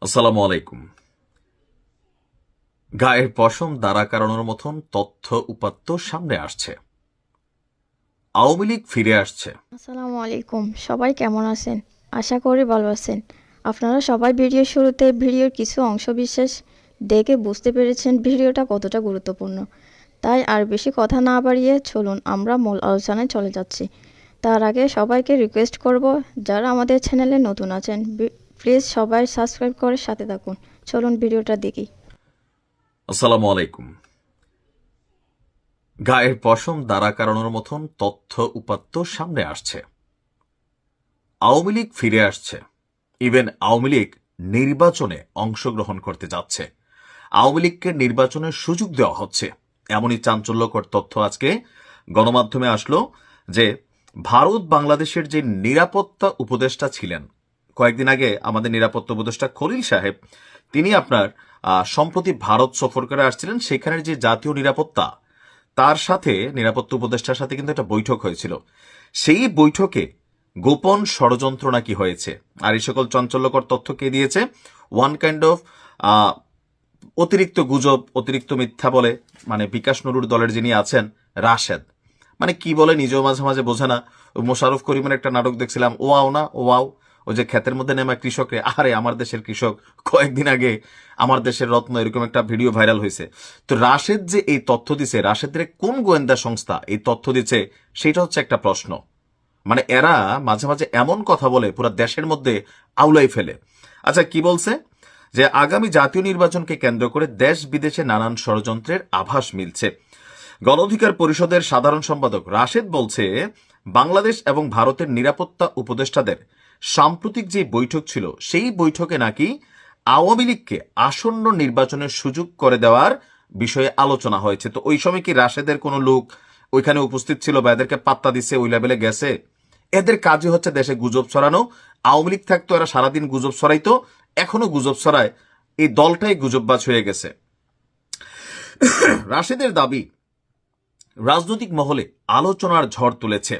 আসসালামু আলাইকুম। গায়ের পশম দাঁড়া করানোর মতন তথ্য উপাত্ত সামনে আসছে। আওয়ামী লীগ ফিরে আসছে। আসসালামু আলাইকুম, সবাই কেমন আছেন? আশা করি ভালো আছেন। আপনারা সবাই ভিডিওর শুরুতে ভিডিওর কিছু অংশ বিশেষ দেখে বুঝতে পেরেছেন ভিডিওটা কতটা গুরুত্বপূর্ণ। তাই আর বেশি কথা না বাড়িয়ে চলুন আমরা মূল আলোচনায় চলে যাচ্ছি। তার আগে সবাইকে রিকোয়েস্ট করব, যারা আমাদের চ্যানেলে নতুন আছেন প্লিজ সবাই সাবস্ক্রাইব করে সাথে থাকুন। চলুন ভিডিওটা দেখি। আসসালামু আলাইকুম। গায়ের পশম দাঁড়া করানোর মতন তথ্য উপাত্ত সামনে আসছে। আওয়ামী লীগ ফিরে আসছে। ইভেন আওয়ামী লীগ নির্বাচনে অংশগ্রহণ করতে যাচ্ছে। আওয়ামী লীগকে নির্বাচনের সুযোগ দেওয়া হচ্ছে, এমনই চাঞ্চল্যকর তথ্য আজকে গণমাধ্যমে আসলো যে ভারত বাংলাদেশের যে নিরাপত্তা উপদেষ্টা ছিলেন, কয়েকদিন আগে আমাদের নিরাপত্তা উপদেষ্টা খলিল সাহেব, তিনি আপনার সম্প্রতি ভারত সফর করে আসছিলেন। সেখানের যে জাতীয় নিরাপত্তা, তার সাথে নিরাপত্তা উপদেষ্টার সাথে কিন্তু একটা বৈঠক হয়েছিল। সেই বৈঠকে গোপন ষড়যন্ত্র নাকি হয়েছে। আর এই সকল চাঞ্চল্যকর তথ্য কে দিয়েছে? ওয়ান কাইন্ড অফ অতিরিক্ত গুজব, অতিরিক্ত মিথ্যা বলে, মানে বিকাশ নুরুর দলের যিনি আছেন রাশেদ, মানে কি বলে নিজেও মাঝে মাঝে বোঝে না। মোশাররফ করিমের একটা নাটক দেখছিলাম, ওয়াও না ওয়াও, ওই যে ক্ষেতের মধ্যে নেমা কৃষকরে, আরে আমার দেশের কৃষক, কয়েকদিন আগে আমার দেশের রত্ন, এরকম একটা ভিডিও ভাইরাল হয়েছে। তো রাশেদ যে এই তথ্য দিছে, রাশেদের কোন গোয়েন্দা সংস্থা এই তথ্য দিচ্ছে, সেটা হচ্ছে একটা প্রশ্ন। মানে এরা মাঝে মাঝে এমন কথা বলে পুরো দেশের মধ্যে আউলাই ফেলে। আচ্ছা, কি বলছে? যে আগামী জাতীয় নির্বাচনকে কেন্দ্র করে দেশ বিদেশে নানান ষড়যন্ত্রের আভাস মিলছে। গণ অধিকার পরিষদের সাধারণ সম্পাদক রাশেদ বলছে, বাংলাদেশ এবং ভারতের নিরাপত্তা উপদেষ্টাদের সাম্প্রতিক যে বৈঠক ছিল, সেই বৈঠকে নাকি আওয়ামী লীগকে আসন্ন নির্বাচনের সুযোগ করে দেওয়ার বিষয়ে আলোচনা হয়েছে। তো ওই সময় কি রাশেদের কোনো লোক ওইখানে উপস্থিত ছিল বা এদেরকে পাত্তা দিচ্ছে, ওই লেভেলে গেছে? এদের কাজই হচ্ছে দেশে গুজব ছড়ানো। আওয়ামী লীগ থাকতো এরা সারাদিন গুজব ছড়াইতো, এখনো গুজব ছড়ায়। এই দলটাই গুজববাজ হয়ে গেছে। রাশেদের দাবি, রাজনৈতিক মহলে আলোচনার ঝড় তুলেছে।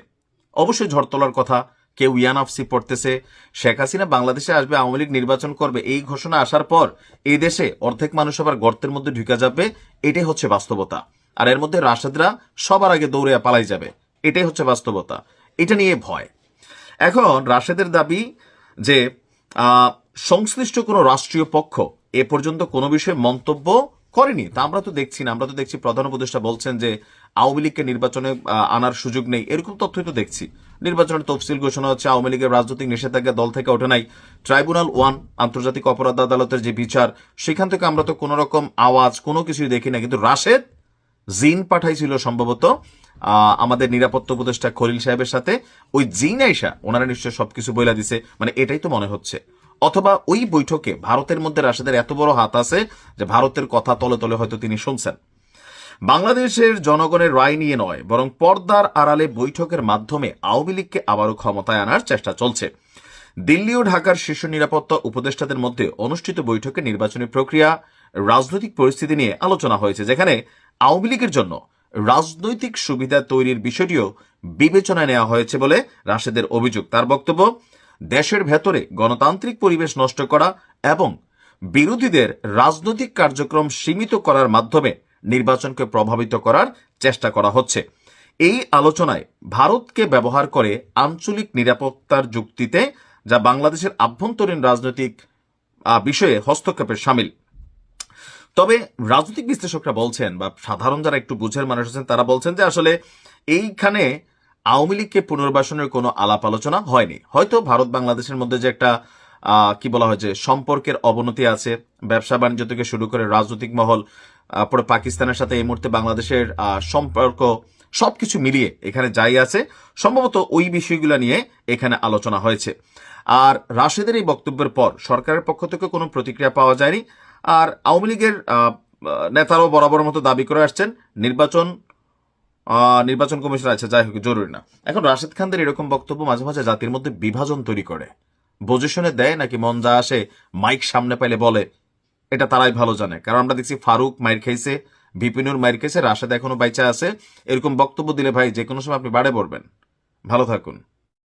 অবশ্যই ঝড় তোলার কথা, কেউ ইয়ানাফসি পড়তেছে, শেখ হাসিনা বাংলাদেশে আসবে, আওয়ামী লীগ নির্বাচন করবে, এই ঘোষণা আসার পর এই দেশে অর্ধেক মানুষ আবার গর্তের মধ্যে ঢুকে যাবে। এটাই হচ্ছে বাস্তবতা। আর এর মধ্যে রাশেদরা সবার আগে দৌড়ে পালাই যাবে, এটাই হচ্ছে বাস্তবতা। এটা নিয়ে ভয়। এখন রাশেদের দাবি যে সংশ্লিষ্ট কোনো রাষ্ট্রীয় পক্ষ এ পর্যন্ত কোনো বিষয়ে মন্তব্য করেনি। তা আমরা তো দেখছি না, আমরা তো দেখছি প্রধান উপদেষ্টা বলছেন যে আওয়ামী লীগকে নির্বাচনে আনার সুযোগ নেই, এরকম তথ্যই তো দেখছি। নির্বাচনের তফসিল ঘোষণা হচ্ছে, আওয়ামী লীগের রাজনৈতিক নিষেধাজ্ঞা দল থেকে ওঠে নাই। ট্রাইব্যুনাল 1 আন্তর্জাতিক অপরাধ আদালতের যে বিচার, সেখান থেকে আমরা তো কোনো রকম আওয়াজ কোনো কিছুই দেখি না। কিন্তু রাশেদ জিন পাঠাইছিল সম্ভবত আমাদের নিরাপত্তা উপদেষ্টা খলিল সাহেবের সাথে, ওই জিন আইসা ওনারা নিশ্চয় সবকিছু বইলা দিছে, মানে এটাই তো মনে হচ্ছে। অথবা ওই বৈঠকে ভারতের মধ্যে রাশেদের এত বড় হাত আছে যে ভারতের কথা তলে তলে হয়তো তিনি শুনছেন। বাংলাদেশের জনগণের রায় নিয়ে নয়, বরং পর্দার আড়ালে বৈঠকের মাধ্যমে আওয়ামী লীগকে আবারও ক্ষমতায় আনার চেষ্টা চলছে। দিল্লি ও ঢাকার শীর্ষ নিরাপত্তা উপদেষ্টাদের মধ্যে অনুষ্ঠিত বৈঠকে নির্বাচনী প্রক্রিয়া, রাজনৈতিক পরিস্থিতি নিয়ে আলোচনা হয়েছে, যেখানে আওয়ামী লীগের জন্য রাজনৈতিক সুবিধা তৈরির বিষয়টিও বিবেচনায় নেওয়া হয়েছে বলে রাশেদের অভিযোগ। তার বক্তব্য, দেশের ভেতরে গণতান্ত্রিক পরিবেশ নষ্ট করা এবং বিরোধীদের রাজনৈতিক কার্যক্রম সীমিত করার মাধ্যমে নির্বাচনকে প্রভাবিত করার চেষ্টা করা হচ্ছে। এই আলোচনায় ভারতকে ব্যবহার করে আঞ্চলিক নিরাপত্তার যুক্তিতে, যা বাংলাদেশের আভ্যন্তরীণ রাজনৈতিক বিষয়ে হস্তক্ষেপের শামিল। তবে রাজনৈতিক বিশ্লেষকরা বলছেন, বা সাধারণ যারা একটু বুঝের মানুষ আছেন, তারা বলছেন যে আসলে এইখানে আওয়ামী লীগকে পুনর্বাসনের কোনো আলাপ আলোচনা হয়নি। হয়তো ভারত বাংলাদেশের মধ্যে যে একটা কি বলা হয় যে সম্পর্কের অবনতি আছে, ব্যবসা বাণিজ্য থেকে শুরু করে রাজনৈতিক মহল, পরে পাকিস্তানের সাথে এই মুহূর্তে বাংলাদেশের সম্পর্ক, সবকিছু মিলিয়ে এখানে যাই আছে, সম্ভবত ওই বিষয়গুলো নিয়ে এখানে আলোচনা হয়েছে। আর রাশেদের এই বক্তব্যের পর সরকারের পক্ষ থেকে কোনো প্রতিক্রিয়া পাওয়া যায়নি। আর আওয়ামী লীগের নেতারাও বরাবর মতো দাবি করে আসছেন নির্বাচন কমিশন আছে, যাই হোক জরুরি না। এখন রাশেদ খানদের এরকম বক্তব্য মাঝে মাঝে জাতির মধ্যে বিভাজন তৈরি করে। পজিশনে দেয় নাকি মন যা আসে মাইক সামনে পাইলে বলে, এটা তারাই ভালো জানে। কারণ আমরা দেখছি ফারুক মাইর খাইছে, বিপিনুর মাইর খাইছে, রাশেদ এখনো বাইচা আছে। এরকম বক্তব্য দিলে ভাই যে কোনো সময় আপনি বাড়ে পড়বেন। ভালো থাকুন।